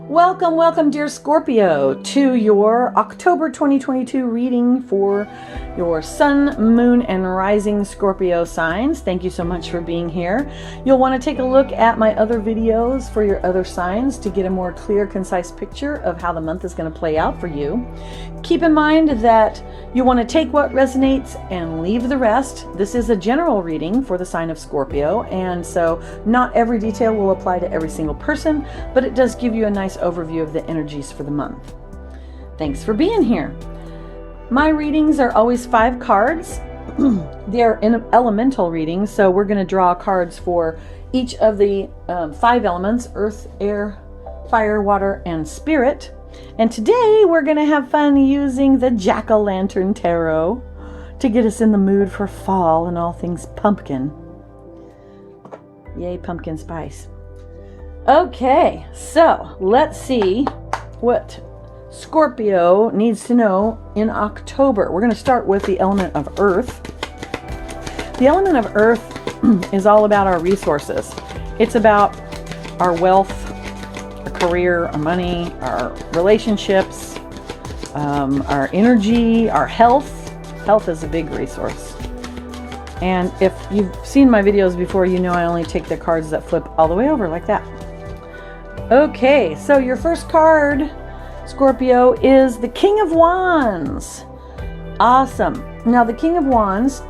Welcome, welcome, dear Scorpio, to your October 2022 reading for your Sun, Moon, and Rising Scorpio signs. Thank you so much for being here. You'll want to take a look at my other videos for your other signs to get a more clear, concise picture of how the month is going to play out for you. Keep in mind that you want to take what resonates and leave the rest. This is a general reading for the sign of Scorpio, and so not every detail will apply to every single person, but it does give you a nice overview of the energies for the month. Thanks for being here. My readings are always 5 cards. They're in elemental readings, so we're going to draw cards for each of the 5 elements: earth, air, fire, water, and spirit. And today we're going to have fun using the Jack-o'-lantern tarot to get us in the mood for fall and all things pumpkin. Yay, pumpkin spice. Okay, so let's see what Scorpio needs to know in October. We're going to start with the element of earth. The element of earth is all about our resources. It's about our wealth, our career, our money, our relationships, our energy, our health. Health is a big resource. And if you've seen my videos before, you know I only take the cards that flip all the way over like that. Okay, so your first card, Scorpio, is the King of Wands. Awesome. Now the King of Wands,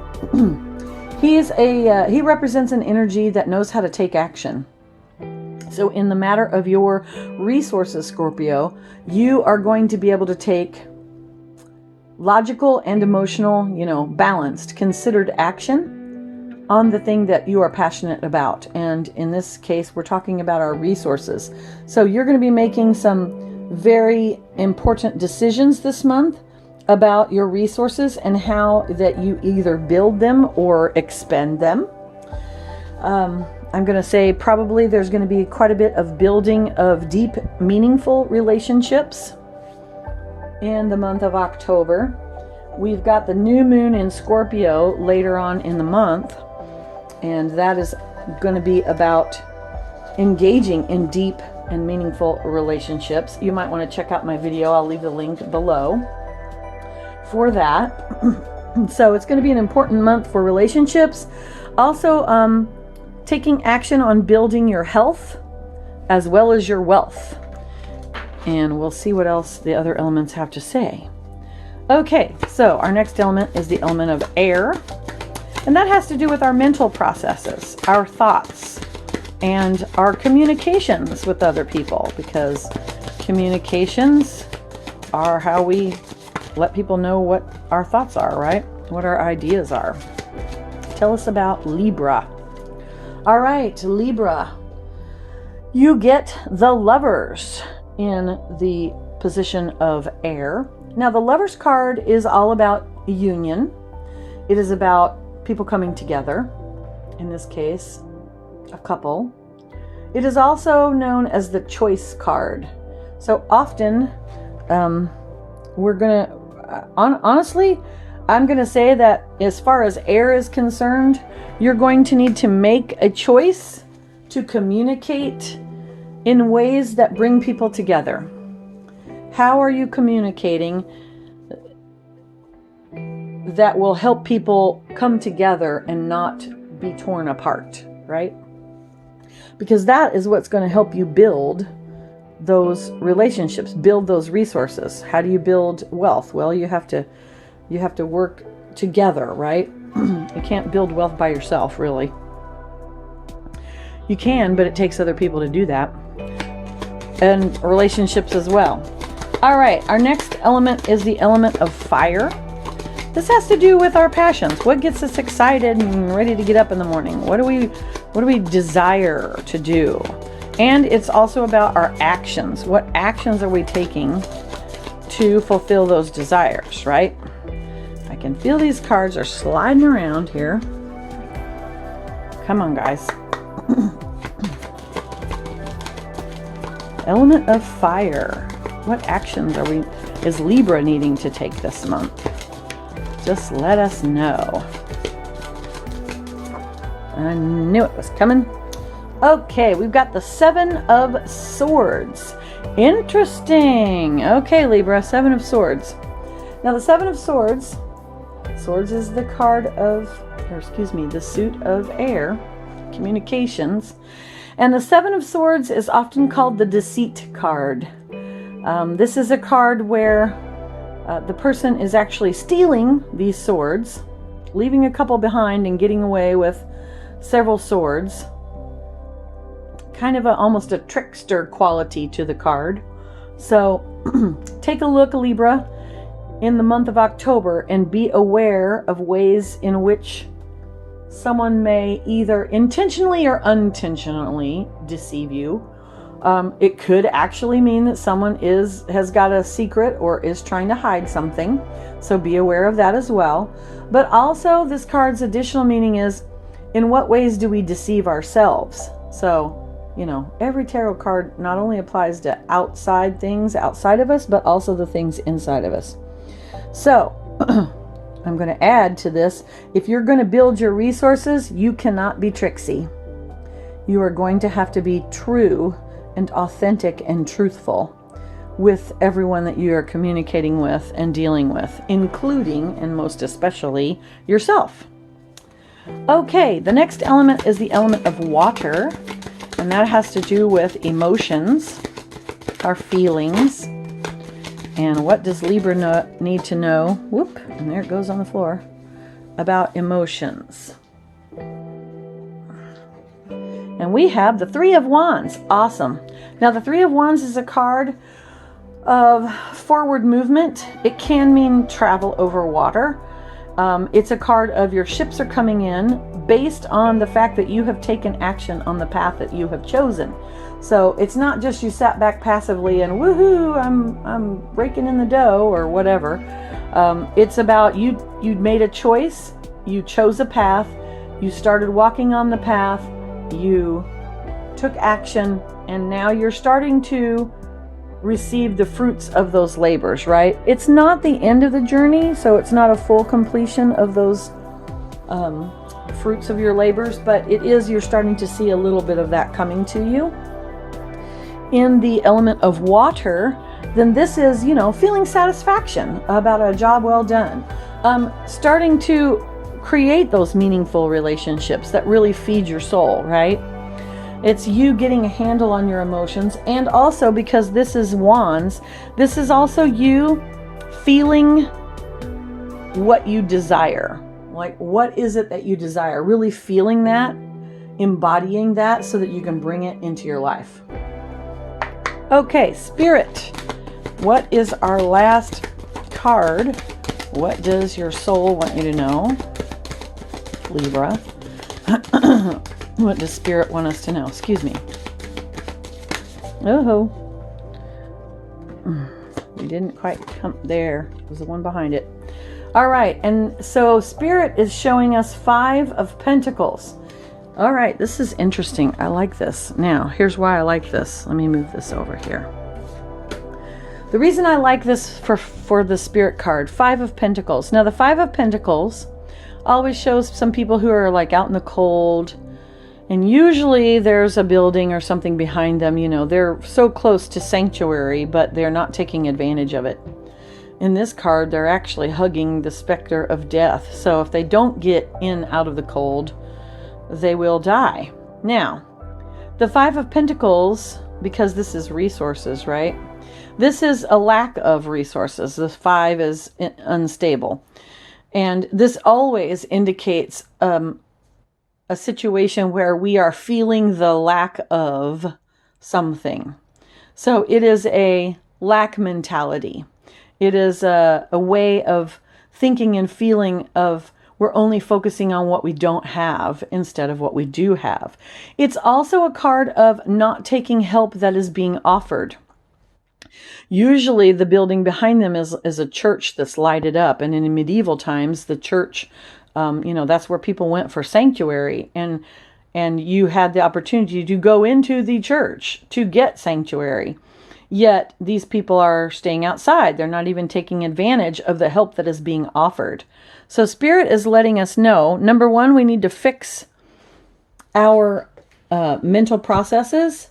he represents an energy that knows how to take action. So in the matter of your resources, Scorpio, you are going to be able to take logical and emotional, balanced, considered action on the thing that you are passionate about. And in this case, we're talking about our resources. So you're going to be making some very important decisions this month about your resources and how that you either build them or expend them. I'm going to say probably there's going to be quite a bit of building of deep, meaningful relationships in the month of October. We've got the new moon in Scorpio later on in the month, and that is going to be about engaging in deep and meaningful relationships. You might want to check out my video. I'll leave the link below for that. So it's going to be an important month for relationships. Also, taking action on building your health as well as your wealth. And we'll see what else the other elements have to say. Okay, so our next element is the element of air. And that has to do with our mental processes, our thoughts, and our communications with other people, because communications are how we let people know what our thoughts are, right? What our ideas are. Tell us about Libra. All right, Libra. You get the Lovers in the position of air. Now, the Lovers card is all about union. It is about people coming together. In this case, a couple. It is also known as the Choice card. So often, we're going to, honestly, I'm going to say that as far as air is concerned, you're going to need to make a choice to communicate in ways that bring people together. How are you communicating that will help people come together and not be torn apart, right? Because that is what's going to help you build those relationships, build those resources. How do you build wealth? Well, you have to work together, right? You can't build wealth by yourself, really. You can, but it takes other people to do that. And relationships as well. All right, our next element is the element of fire. This has to do with our passions. What gets us excited and ready to get up in the morning? What do we desire to do? And it's also about our actions. What actions are we taking to fulfill those desires, right? I can feel these cards are sliding around here. Come on, guys. Element of fire. What actions is Libra needing to take this month? Just let us know. I knew it was coming. Okay, we've got the 7 of Swords. Interesting. Okay, Libra, Seven of Swords. Now the Seven of Swords, Swords is the card of, the suit of air, communications. And the Seven of Swords is often called the deceit card. This is a card where the person is actually stealing these swords, leaving a couple behind and getting away with several swords. Kind of almost a trickster quality to the card. So take a look, Libra, in the month of October and be aware of ways in which someone may either intentionally or unintentionally deceive you. It could actually mean that someone has got a secret or is trying to hide something. So be aware of that as well. But also this card's additional meaning is, in what ways do we deceive ourselves? So, every tarot card not only applies to outside things outside of us, but also the things inside of us. So, I'm going to add to this, if you're going to build your resources, you cannot be tricksy. You are going to have to be true and authentic and truthful with everyone that you are communicating with and dealing with, including and most especially yourself. Okay, the next element is the element of water, and that has to do with emotions, our feelings. And what does Libra need to know? Whoop, and there it goes on the floor. About emotions. And we have the Three of Wands. Awesome. Now the Three of Wands is a card of forward movement. It can mean travel over water. It's a card of your ships are coming in based on the fact that you have taken action on the path that you have chosen. So it's not just you sat back passively and woohoo, I'm raking in the dough or whatever. It's about you made a choice, you chose a path, you started walking on the path, you took action, and now you're starting to receive the fruits of those labors, right? It's not the end of the journey, so it's not a full completion of those fruits of your labors, but it is, you're starting to see a little bit of that coming to you. In the element of water, then this is, feeling satisfaction about a job well done. Starting to create those meaningful relationships that really feed your soul, right? It's you getting a handle on your emotions, and also because this is Wands, this is also you feeling what you desire. Like, what is it that you desire? Really feeling that, embodying that so that you can bring it into your life. Okay, Spirit, what is our last card? What does your soul want you to know? Libra. What does Spirit want us to know? Excuse me. Oh, we didn't quite come there. It was the one behind it. All right, and so Spirit is showing us Five of Pentacles. All right, this is interesting. I like this. Now, here's why I like this. Let me move this over here. The reason I like this for the Spirit card, Five of Pentacles. Now, the Five of Pentacles always shows some people who are like out in the cold, and usually there's a building or something behind them. They're so close to sanctuary, but they're not taking advantage of it. In this card, they're actually hugging the specter of death. So if they don't get in out of the cold, they will die. Now, the Five of Pentacles, because this is resources, right? This is a lack of resources. The Five is unstable. And this always indicates a situation where we are feeling the lack of something. So it is a lack mentality. It is a way of thinking and feeling of we're only focusing on what we don't have instead of what we do have. It's also a card of not taking help that is being offered. Usually the building behind them is a church that's lighted up. And in medieval times, the church, that's where people went for sanctuary. And you had the opportunity to go into the church to get sanctuary. Yet these people are staying outside. They're not even taking advantage of the help that is being offered. So Spirit is letting us know, number one, we need to fix our mental processes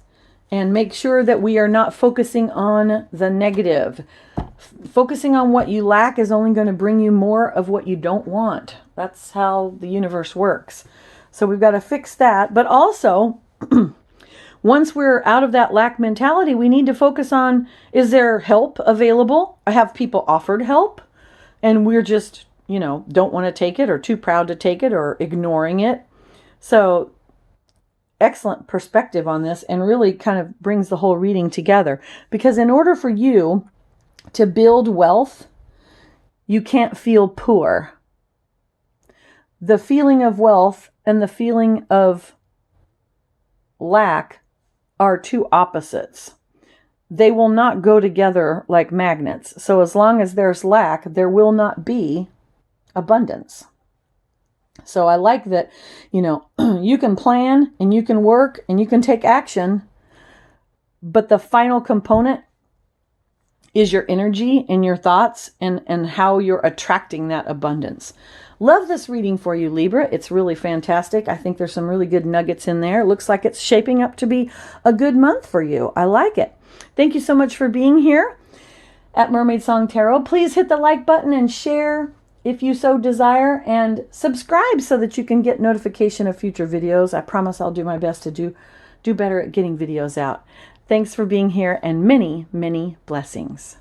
and make sure that we are not focusing on the negative. Focusing on what you lack is only going to bring you more of what you don't want. That's how the universe works. So we've got to fix that. But also, once we're out of that lack mentality, we need to focus on, is there help available? I have people offered help, and we're just, don't want to take it, or too proud to take it, or ignoring it. So excellent perspective on this, and really kind of brings the whole reading together. Because in order for you to build wealth, you can't feel poor. The feeling of wealth and the feeling of lack are two opposites. They will not go together like magnets. So as long as there's lack, there will not be abundance. So I like that, you can plan and you can work and you can take action, but the final component is your energy and your thoughts and how you're attracting that abundance. Love this reading for you, Libra. It's really fantastic. I think there's some really good nuggets in there. It looks like it's shaping up to be a good month for you. I like it. Thank you so much for being here at Mermaid Song Tarot. Please hit the like button and share if you so desire, and subscribe so that you can get notification of future videos. I promise I'll do my best to do better at getting videos out. Thanks for being here, and many, many blessings.